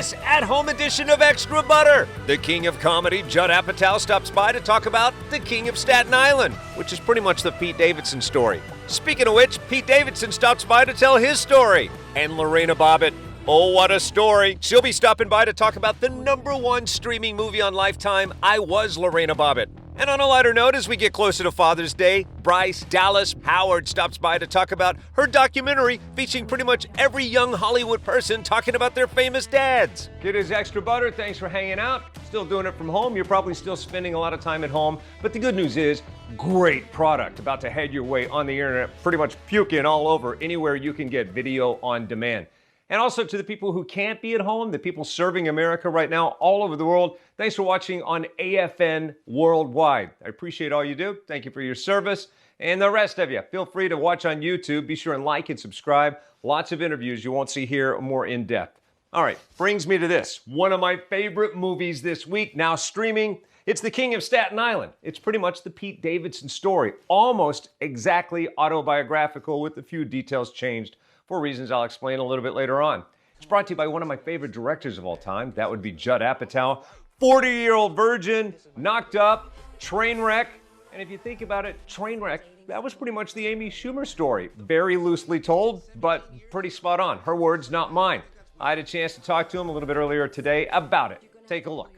this at-home edition of Extra Butter. The king of comedy, Judd Apatow, stops by to talk about the King of Staten Island, which is pretty much the Pete Davidson story. Speaking of which, Pete Davidson stops by to tell his story. And Lorena Bobbitt, oh, what a story. She'll be stopping by to talk about the #1 streaming movie on Lifetime, I Was Lorena Bobbitt. And on a lighter note, as we get closer to Father's Day, Bryce Dallas Howard stops by to talk about her documentary featuring pretty much every young Hollywood person talking about their famous dads. It is Extra Butter. Thanks for hanging out. Still doing it from home. You're probably still spending a lot of time at home. But the good news is, great product about to head your way on the internet, pretty much puking all over anywhere you can get video on demand. And also to the people who can't be at home, the people serving America right now all over the world, thanks for watching on AFN Worldwide. I appreciate all you do. Thank you for your service. And the rest of you, feel free to watch on YouTube. Be sure and like and subscribe. Lots of interviews you won't see here more in depth. All right, brings me to this. One of my favorite movies this week, now streaming. It's The King of Staten Island. It's pretty much the Pete Davidson story, almost exactly autobiographical with a few details changed, for reasons I'll explain a little bit later on. It's brought to you by one of my favorite directors of all time. That would be Judd Apatow. 40-year-old virgin, knocked up, train wreck. And if you think about it, train wreck, that was pretty much the Amy Schumer story. Very loosely told, but pretty spot on. Her words, not mine. I had a chance to talk to him a little bit earlier today about it. Take a look.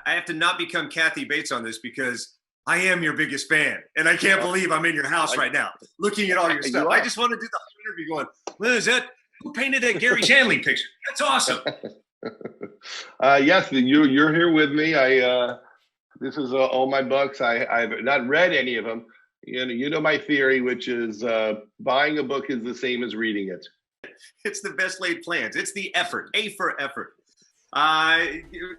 I have to not become Kathy Bates on this because I am your biggest fan. And I can't believe I'm in your house right now looking at all your stuff. I just want to do the whole interview going, well, is that, who painted that Gary Shandling picture? That's awesome. Yes, you're here with me. This is all my books. I've not read any of them. You know my theory, which is buying a book is the same as reading it. It's the best laid plans. It's the effort, A for effort.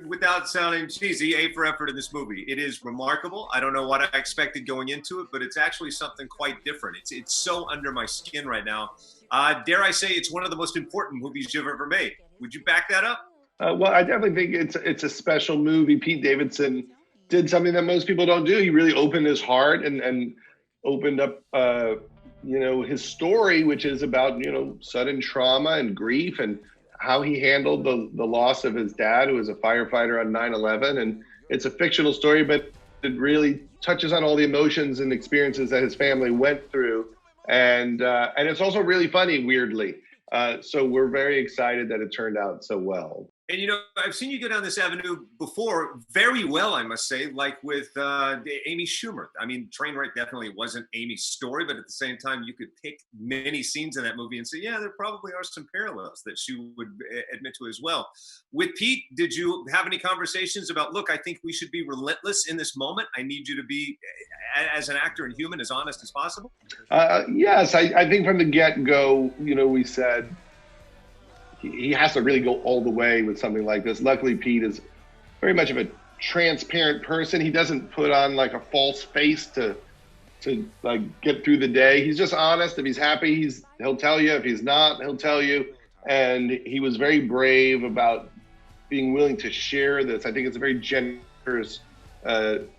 Without sounding cheesy, A for effort in this movie. It is remarkable. I don't know what I expected going into it, but it's actually something quite different. It's so under my skin right now. Dare I say it's one of the most important movies you've ever made. Would you back that up? Well, I definitely think it's a special movie. Pete Davidson did something that most people don't do. He really opened his heart and opened up, his story, which is about, sudden trauma and grief and how he handled the loss of his dad, who was a firefighter on 9/11. And it's a fictional story, but it really touches on all the emotions and experiences that his family went through. And it's also really funny, weirdly. So we're very excited that it turned out so well. And, I've seen you go down this avenue before very well, I must say, like with Amy Schumer. I mean, Trainwreck definitely wasn't Amy's story, but at the same time, you could pick many scenes in that movie and say, yeah, there probably are some parallels that she would admit to as well. With Pete, did you have any conversations about, look, I think we should be relentless in this moment. I need you to be, as an actor and human, as honest as possible? Yes, I think from the get-go, we said, he has to really go all the way with something like this. Luckily, Pete is very much of a transparent person. He doesn't put on like a false face to like get through the day. He's just honest. If he's happy, he'll tell you. If he's not, he'll tell you. And he was very brave about being willing to share this. I think it's a very generous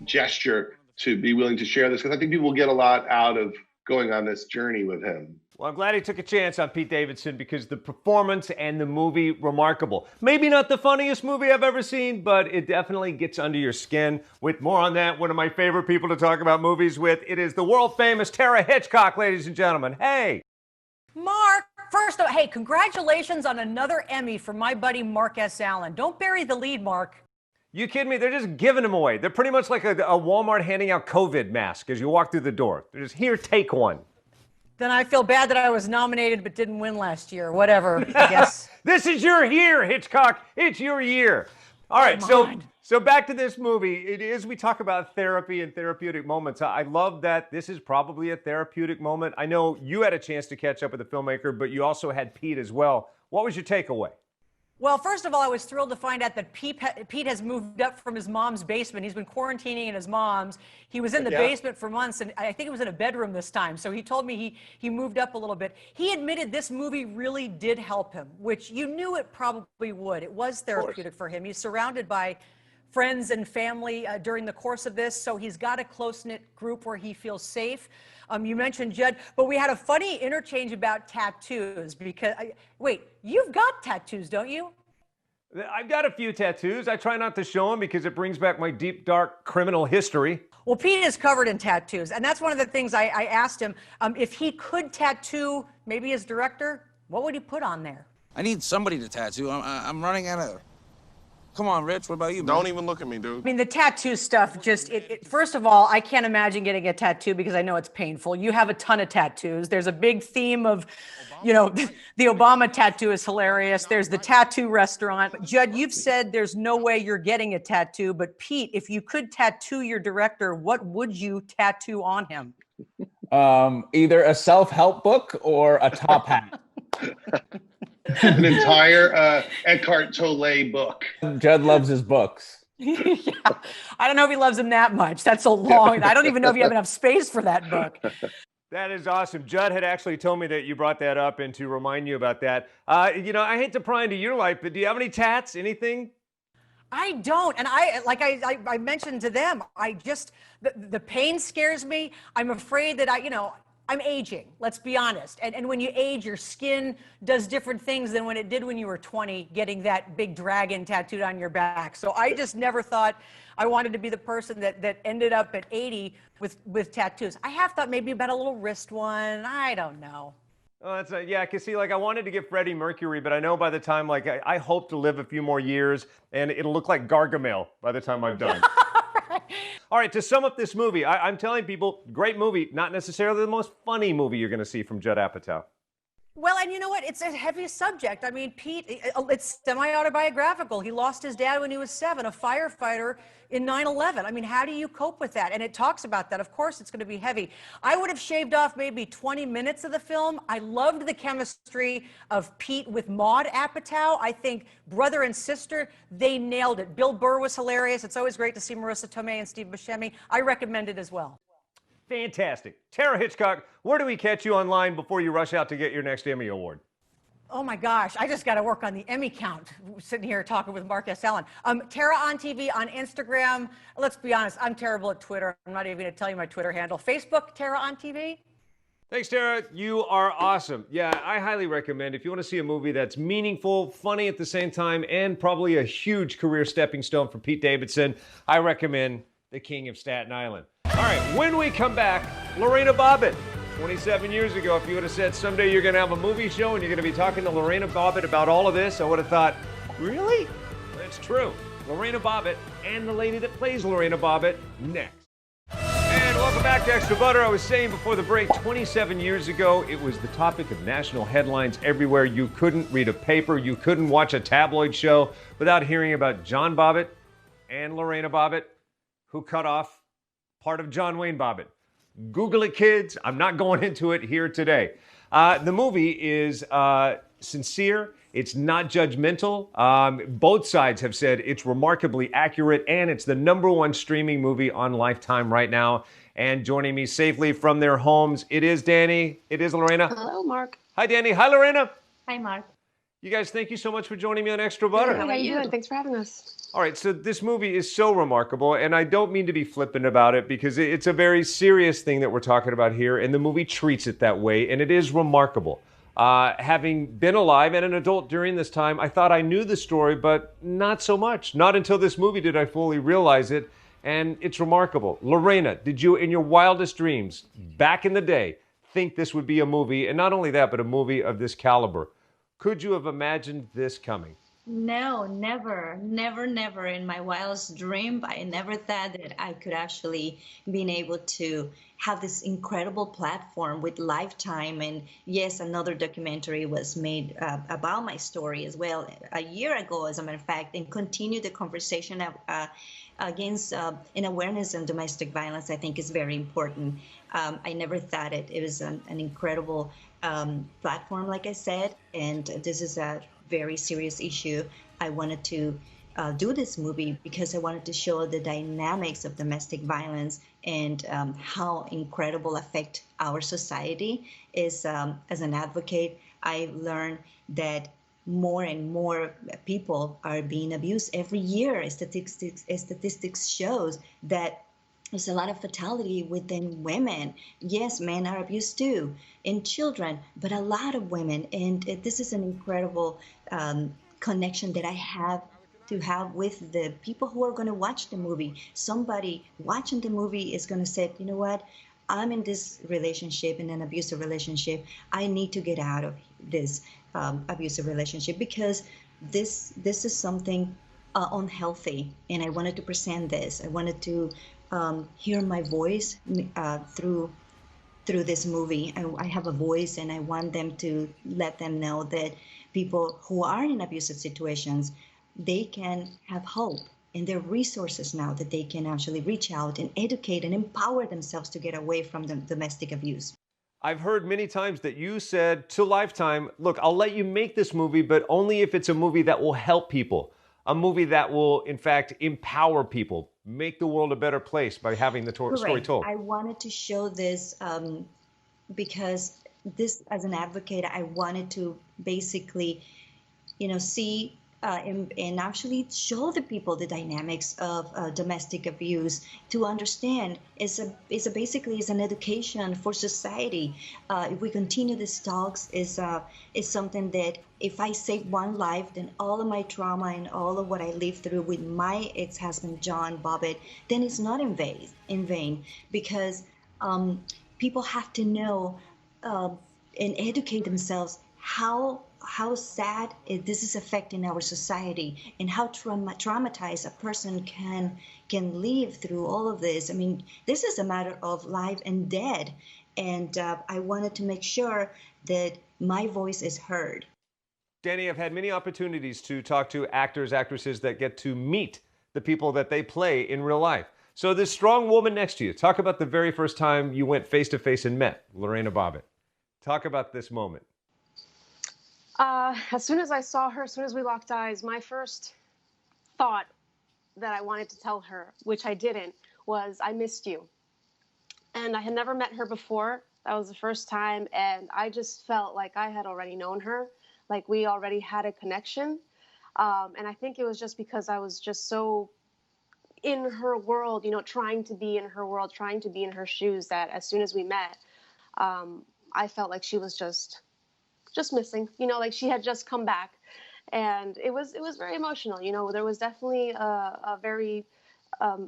gesture to be willing to share this, because I think people will get a lot out of going on this journey with him. Well, I'm glad he took a chance on Pete Davidson because the performance and the movie, remarkable. Maybe not the funniest movie I've ever seen, but it definitely gets under your skin. With more on that, one of my favorite people to talk about movies with, it is the world-famous Tara Hitchcock, ladies and gentlemen. Hey! Mark, first, hey, congratulations on another Emmy for my buddy Mark S. Allen. Don't bury the lead, Mark. You kidding me? They're just giving them away. They're pretty much like a Walmart handing out COVID masks as you walk through the door. They're just, here, take one. Then I feel bad that I was nominated but didn't win last year. Whatever, I guess. This is your year, Hitchcock. It's your year. All right, so back to this movie. It is, we talk about therapy and therapeutic moments. I love that this is probably a therapeutic moment. I know you had a chance to catch up with the filmmaker, but you also had Pete as well. What was your takeaway? Well, first of all, I was thrilled to find out that Pete has moved up from his mom's basement. He's been quarantining in his mom's. He was in the basement for months, and I think it was in a bedroom this time. So he told me he moved up a little bit. He admitted this movie really did help him, which you knew it probably would. It was therapeutic for him. He's surrounded by friends and family during the course of this, so he's got a close-knit group where he feels safe. You mentioned Judd, but we had a funny interchange about tattoos because, wait, you've got tattoos, don't you? I've got a few tattoos. I try not to show them because it brings back my deep, dark criminal history. Well, Pete is covered in tattoos, and that's one of the things I asked him. If he could tattoo, maybe as director, what would he put on there? I need somebody to tattoo. I'm running out of... Come on, Rich, what about you, man? Don't even look at me, dude. I mean, the tattoo stuff just, first of all, I can't imagine getting a tattoo because I know it's painful. You have a ton of tattoos. There's a big theme of, you know, the Obama tattoo is hilarious. There's the tattoo restaurant. Judd, you've said there's no way you're getting a tattoo, but Pete, if you could tattoo your director, what would you tattoo on him? Either a self-help book or a top hat. An entire Eckhart Tolle book. Judd loves his books. Yeah, I don't know if he loves him that much. That's so long. I don't even know if you have enough space for that book. That is awesome. Judd had actually told me that you brought that up and to remind you about that. You know, I hate to pry into your life, but do you have any tats, anything? I don't. And I mentioned to them, the pain scares me. I'm afraid that I'm aging, let's be honest. And when you age, your skin does different things than when it did when you were 20, getting that big dragon tattooed on your back. So I just never thought I wanted to be the person that ended up at 80 with tattoos. I have thought maybe about a little wrist one. I don't know. Oh, yeah, I can see, like, I wanted to get Freddie Mercury, but I know by the time, like, I hope to live a few more years, and it'll look like Gargamel by the time I'm done. All right, to sum up this movie, I'm telling people, great movie, not necessarily the most funny movie you're going to see from Judd Apatow. Well, and you know what? It's a heavy subject. I mean, Pete, it's semi-autobiographical. He lost his dad when he was 7, a firefighter in 9/11. I mean, how do you cope with that? And it talks about that. Of course, it's going to be heavy. I would have shaved off maybe 20 minutes of the film. I loved the chemistry of Pete with Maude Apatow. I think brother and sister, they nailed it. Bill Burr was hilarious. It's always great to see Marissa Tomei and Steve Buscemi. I recommend it as well. Fantastic. Tara Hitchcock, where do we catch you online before you rush out to get your next Emmy Award? Oh my gosh, I just got to work on the Emmy count, sitting here talking with Mark S. Allen. Tara on TV, on Instagram. Let's be honest, I'm terrible at Twitter. I'm not even going to tell you my Twitter handle. Facebook, Tara on TV. Thanks, Tara. You are awesome. Yeah, I highly recommend if you want to see a movie that's meaningful, funny at the same time, and probably a huge career stepping stone for Pete Davidson, I recommend The King of Staten Island. All right, when we come back, Lorena Bobbitt. 27 years ago, if you would have said someday you're going to have a movie show and you're going to be talking to Lorena Bobbitt about all of this, I would have thought, really? That's true. Lorena Bobbitt and the lady that plays Lorena Bobbitt next. And welcome back to Extra Butter. I was saying before the break, 27 years ago, it was the topic of national headlines everywhere. You couldn't read a paper, you couldn't watch a tabloid show without hearing about John Bobbitt and Lorena Bobbitt, who cut off part of John Wayne Bobbitt. Google it, kids. I'm not going into it here today. The movie is sincere. It's not judgmental. Both sides have said it's remarkably accurate, and it's the #1 streaming movie on Lifetime right now. And joining me safely from their homes, it is Dani. It is Lorena. Hello, Mark. Hi, Dani. Hi, Lorena. Hi, Mark. You guys, thank you so much for joining me on Extra Butter. How are you doing? Thanks for having us. All right, so this movie is so remarkable, and I don't mean to be flippant about it because it's a very serious thing that we're talking about here, and the movie treats it that way, and it is remarkable. Having been alive and an adult during this time, I thought I knew the story, but not so much. Not until this movie did I fully realize it, and it's remarkable. Lorena, did you, in your wildest dreams, back in the day, think this would be a movie, and not only that, but a movie of this caliber? Could you have imagined this coming? No, never in my wildest dream. I never thought that I could actually been able to have this incredible platform with Lifetime. And yes, another documentary was made about my story as well a year ago, as a matter of fact, and continue the conversation against and awareness on domestic violence. I think is very important. I never thought it was an incredible platform, like I said, and this is a very serious issue. I wanted to do this movie because I wanted to show the dynamics of domestic violence and how incredible affect our society is. As an advocate, I learned that more and more people are being abused every year. Statistics shows that there's a lot of fatality within women. Yes, men are abused too, and children, but a lot of women. And this is an incredible connection that I have to have with the people who are going to watch the movie. Somebody watching the movie is going to say, you know what? I'm in this relationship, in an abusive relationship. I need to get out of this abusive relationship because this is something unhealthy, and I wanted to present this. I wanted to hear my voice through this movie. I have a voice, and I want them to let them know that people who are in abusive situations, they can have hope, and there are resources now that they can actually reach out and educate and empower themselves to get away from the domestic abuse. I've heard many times that you said to Lifetime, look, I'll let you make this movie, but only if it's a movie that will help people, a movie that will, in fact, empower people, make the world a better place by having the story told. I wanted to show this because this, as an advocate, I wanted to basically, see and actually show the people the dynamics of domestic abuse, to understand is basically an education for society. If we continue these talks, is something that if I save one life, then all of my trauma and all of what I lived through with my ex-husband John Bobbitt, then it's not in vain, because people have to know and educate themselves how sad this is affecting our society, and how traumatized a person can live through all of this. I mean, this is a matter of life and death, and I wanted to make sure that my voice is heard. Dani, I've had many opportunities to talk to actors, actresses that get to meet the people that they play in real life. So this strong woman next to you, talk about the very first time you went face-to-face and met Lorena Bobbitt. Talk about this moment. As soon as I saw her, as soon as we locked eyes, my first thought that I wanted to tell her, which I didn't, was, I missed you. And I had never met her before. That was the first time. And I just felt like I had already known her, like we already had a connection. And I think it was just because I was just so in her world, trying to be in her world, trying to be in her shoes, that as soon as we met, I felt like she was just missing, like she had just come back. And it was very emotional. There was definitely a very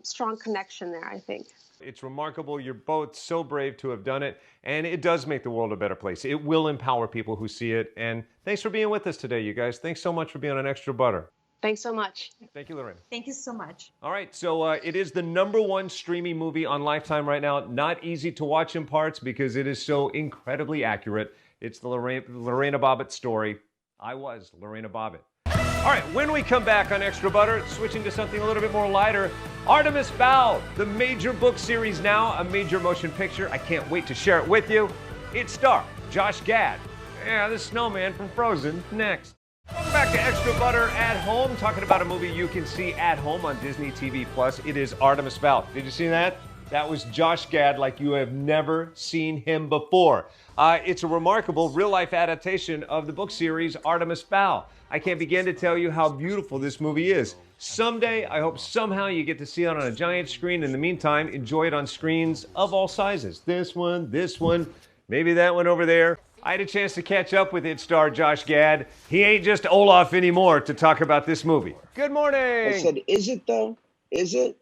strong connection there, I think. It's remarkable. You're both so brave to have done it, and it does make the world a better place. It will empower people who see it. And thanks for being with us today, you guys. Thanks so much for being on Extra Butter. Thanks so much. Thank you, Lorena. Thank you so much. All right, so it is the #1 streaming movie on Lifetime right now. Not easy to watch in parts because it is so incredibly accurate. It's the Lorena Bobbitt story. I was Lorena Bobbitt. All right, when we come back on Extra Butter, switching to something a little bit more lighter, Artemis Fowl, the major book series now, a major motion picture. I can't wait to share it with you. It stars Josh Gad. Yeah, the snowman from Frozen, next. Welcome back to Extra Butter at Home, talking about a movie you can see at home on Disney TV+. It is Artemis Fowl. Did you see that? That was Josh Gad like you have never seen him before. It's a remarkable real-life adaptation of the book series Artemis Fowl. I can't begin to tell you how beautiful this movie is. Someday, I hope somehow you get to see it on a giant screen. In the meantime, enjoy it on screens of all sizes. This one, maybe that one over there. I had a chance to catch up with it star Josh Gad. He ain't just Olaf anymore to talk about this movie. Good morning. I said, is it though? Is it?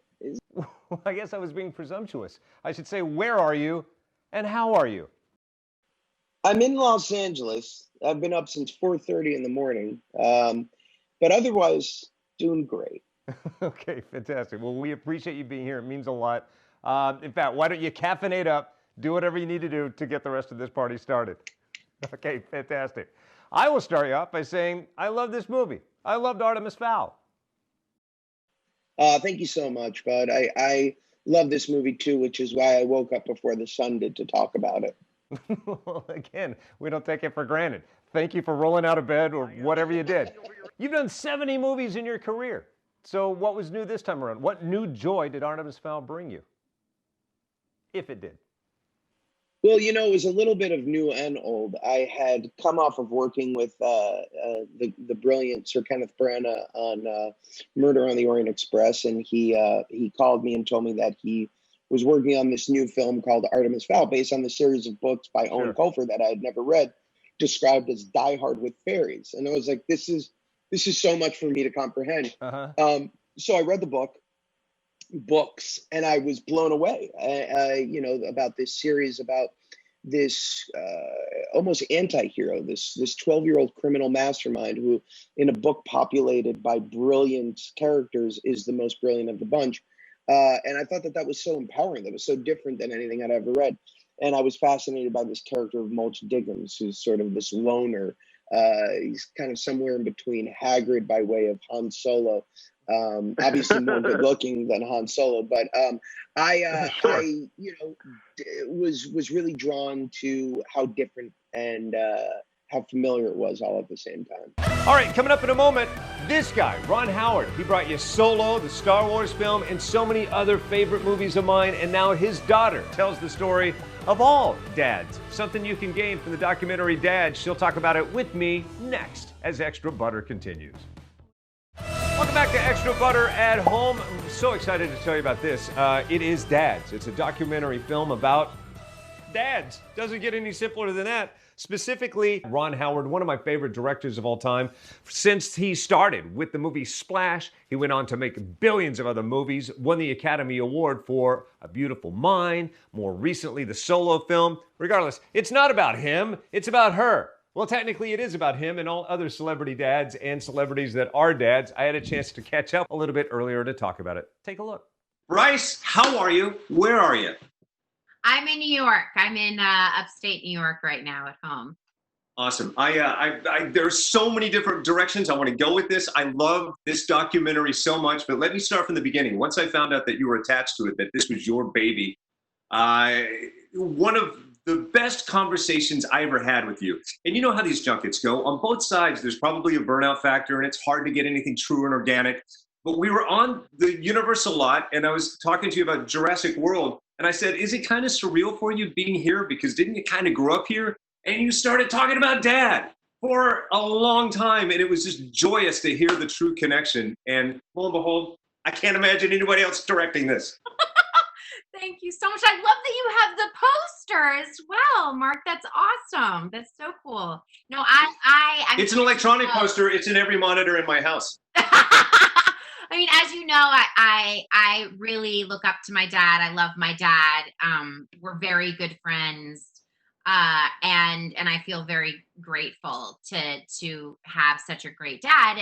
Well, I guess I was being presumptuous. I should say, where are you and how are you? I'm in Los Angeles. I've been up since 4:30 in the morning, but otherwise doing great. Okay, fantastic. Well, we appreciate you being here. It means a lot. In fact, why don't you caffeinate up, do whatever you need to do to get the rest of this party started. Okay, fantastic. I will start you off by saying I love this movie. I loved Artemis Fowl. Thank you so much, Bud. I love this movie too, which is why I woke up before the sun did to talk about it. Well, again, we don't take it for granted. Thank you for rolling out of bed or whatever you did. You've done 70 movies in your career. So what was new this time around? What new joy did Artemis Fowl bring you? If it did. Well, it was a little bit of new and old. I had come off of working with the brilliant Sir Kenneth Branagh on Murder on the Orient Express, and he called me and told me that he was working on this new film called Artemis Fowl, based on the series of books by Owen Colfer that I had never read, described as Die Hard with fairies. And I was like, this is this is so much for me to comprehend. Uh-huh. So I read the books, and I was blown away. About this series about this almost anti-hero, this 12-year-old criminal mastermind who, in a book populated by brilliant characters, is the most brilliant of the bunch. And I thought that was so empowering. That was so different than anything I'd ever read. And I was fascinated by this character of Mulch Diggums, who's sort of this loner. He's kind of somewhere in between Hagrid by way of Han Solo. Obviously more good looking than Han Solo, but I was really drawn to how different and how familiar it was all at the same time. All right, coming up in a moment, this guy, Ron Howard. He brought you Solo, the Star Wars film, and so many other favorite movies of mine, and now his daughter tells the story of all dads. Something you can gain from the documentary Dad. She'll talk about it with me next as Extra Butter continues. Welcome back to Extra Butter at Home. I'm so excited to tell you about this. It is Dads. It's a documentary film about dads. Doesn't get any simpler than that. Specifically, Ron Howard, one of my favorite directors of all time. Since he started with the movie Splash, he went on to make billions of other movies, won the Academy Award for A Beautiful Mind, more recently the Solo film. Regardless, it's not about him, it's about her. Well, technically it is about him and all other celebrity dads and celebrities that are dads. I had a chance to catch up a little bit earlier to talk about it. Take a look. Bryce, how are you? Where are you? I'm in New York. I'm in upstate New York right now at home. Awesome. There's so many different directions I want to go with this. I love this documentary so much, but let me start from the beginning. Once I found out that you were attached to it, that this was your baby, one of the best conversations I ever had with you. And you know how these junkets go. On both sides, there's probably a burnout factor, and it's hard to get anything true and organic. But we were on the Universal lot, and I was talking to you about Jurassic World. And I said, is it kind of surreal for you being here? Because didn't you kind of grow up here? And you started talking about Dad for a long time. And it was just joyous to hear the true connection. And lo and behold, I can't imagine anybody else directing this. Thank you so much. I love that you have the poster as well, Mark. That's awesome. That's so cool. No, it's an electronic poster. It's in every monitor in my house. I mean, as you know, I really look up to my dad. I love my dad. We're very good friends. And I feel very grateful to have such a great dad.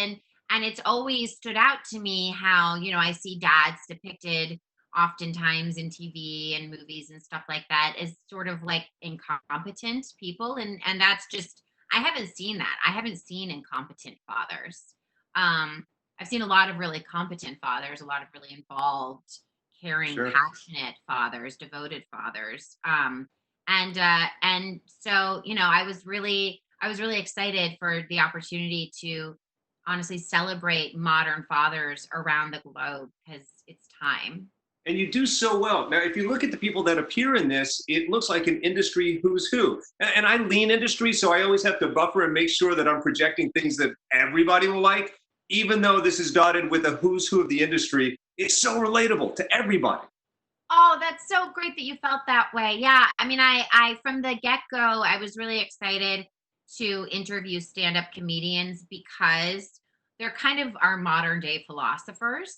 And it's always stood out to me how, I see dads depicted oftentimes in TV and movies and stuff like that as sort of like incompetent people. And that's just, I haven't seen that. I haven't seen incompetent fathers. I've seen a lot of really competent fathers, a lot of really involved, caring, Sure. passionate fathers, devoted fathers. And so, I was really excited for the opportunity to honestly celebrate modern fathers around the globe because it's time. And you do so well. Now, if you look at the people that appear in this, it looks like an industry who's who. And I lean industry, so I always have to buffer and make sure that I'm projecting things that everybody will like. Even though this is dotted with a who's who of the industry, it's so relatable to everybody. Oh, that's so great that you felt that way. Yeah. I mean, I from the get-go, I was really excited to interview stand-up comedians because they're kind of our modern day philosophers.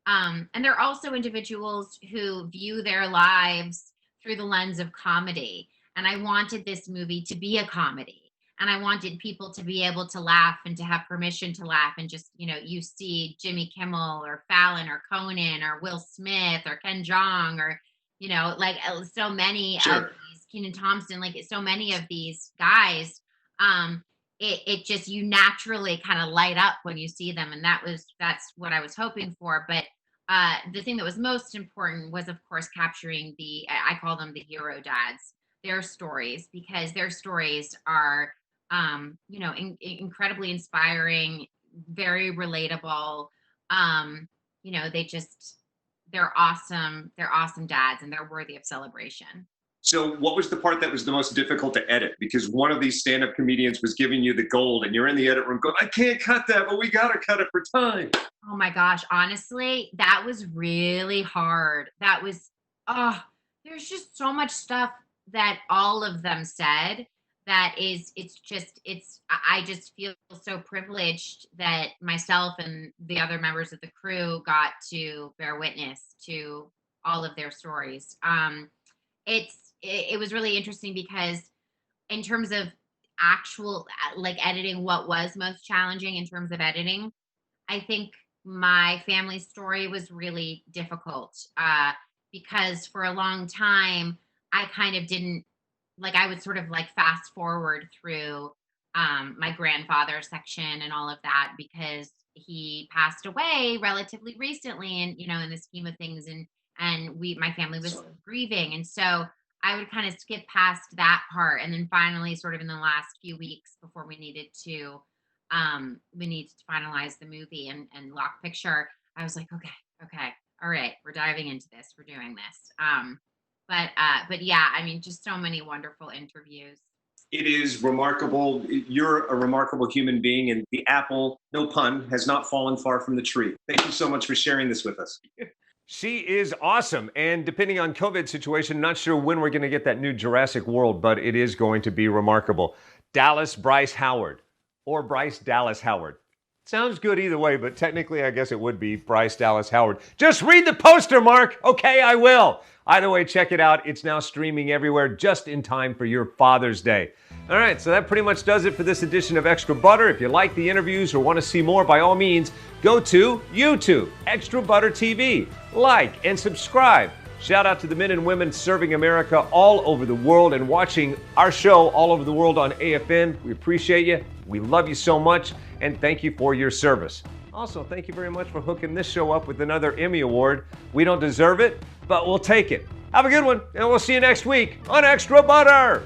And they're also individuals who view their lives through the lens of comedy. And I wanted this movie to be a comedy. And I wanted people to be able to laugh and to have permission to laugh. And just, you see Jimmy Kimmel or Fallon or Conan or Will Smith or Ken Jeong or, like so many Sure. of these, Kenan Thompson, like so many of these guys, it just, you naturally kind of light up when you see them. And that's what I was hoping for. But the thing that was most important was, of course, capturing I call them the hero dads, their stories, because their stories are, incredibly inspiring, very relatable. They're awesome. They're awesome dads, and they're worthy of celebration. So what was the part that was the most difficult to edit? Because one of these stand-up comedians was giving you the gold and you're in the edit room going, I can't cut that, but we got to cut it for time. Oh my gosh. Honestly, that was really hard. That was, there's just so much stuff that all of them said that is, I just feel so privileged that myself and the other members of the crew got to bear witness to all of their stories. It was really interesting because in terms of actual like editing, what was most challenging in terms of editing, I think my family's story was really difficult because for a long time I kind of didn't like, I would sort of like fast forward through my grandfather section and all of that because he passed away relatively recently, and in the scheme of things, and my family was grieving, and so I would kind of skip past that part, and then finally, sort of in the last few weeks before we needed to finalize the movie and lock picture, I was like, okay, all right, we're diving into this, we're doing this. But yeah, I mean, just so many wonderful interviews. It is remarkable. You're a remarkable human being, and the apple, no pun, has not fallen far from the tree. Thank you so much for sharing this with us. She is awesome, and depending on COVID situation, not sure when we're going to get that new Jurassic World, but it is going to be remarkable. Bryce Howard, or Bryce Dallas Howard. Sounds good either way, but technically I guess it would be Bryce Dallas Howard. Just read the poster, Mark. Okay, I will. Either way, check it out. It's now streaming everywhere just in time for your Father's Day. All right, so that pretty much does it for this edition of Extra Butter. If you like the interviews or want to see more, by all means, go to YouTube, Extra Butter TV. Like and subscribe. Shout out to the men and women serving America all over the world and watching our show all over the world on AFN. We appreciate you. We love you so much, and thank you for your service. Also, thank you very much for hooking this show up with another Emmy Award. We don't deserve it, but we'll take it. Have a good one, and we'll see you next week on Extra Butter.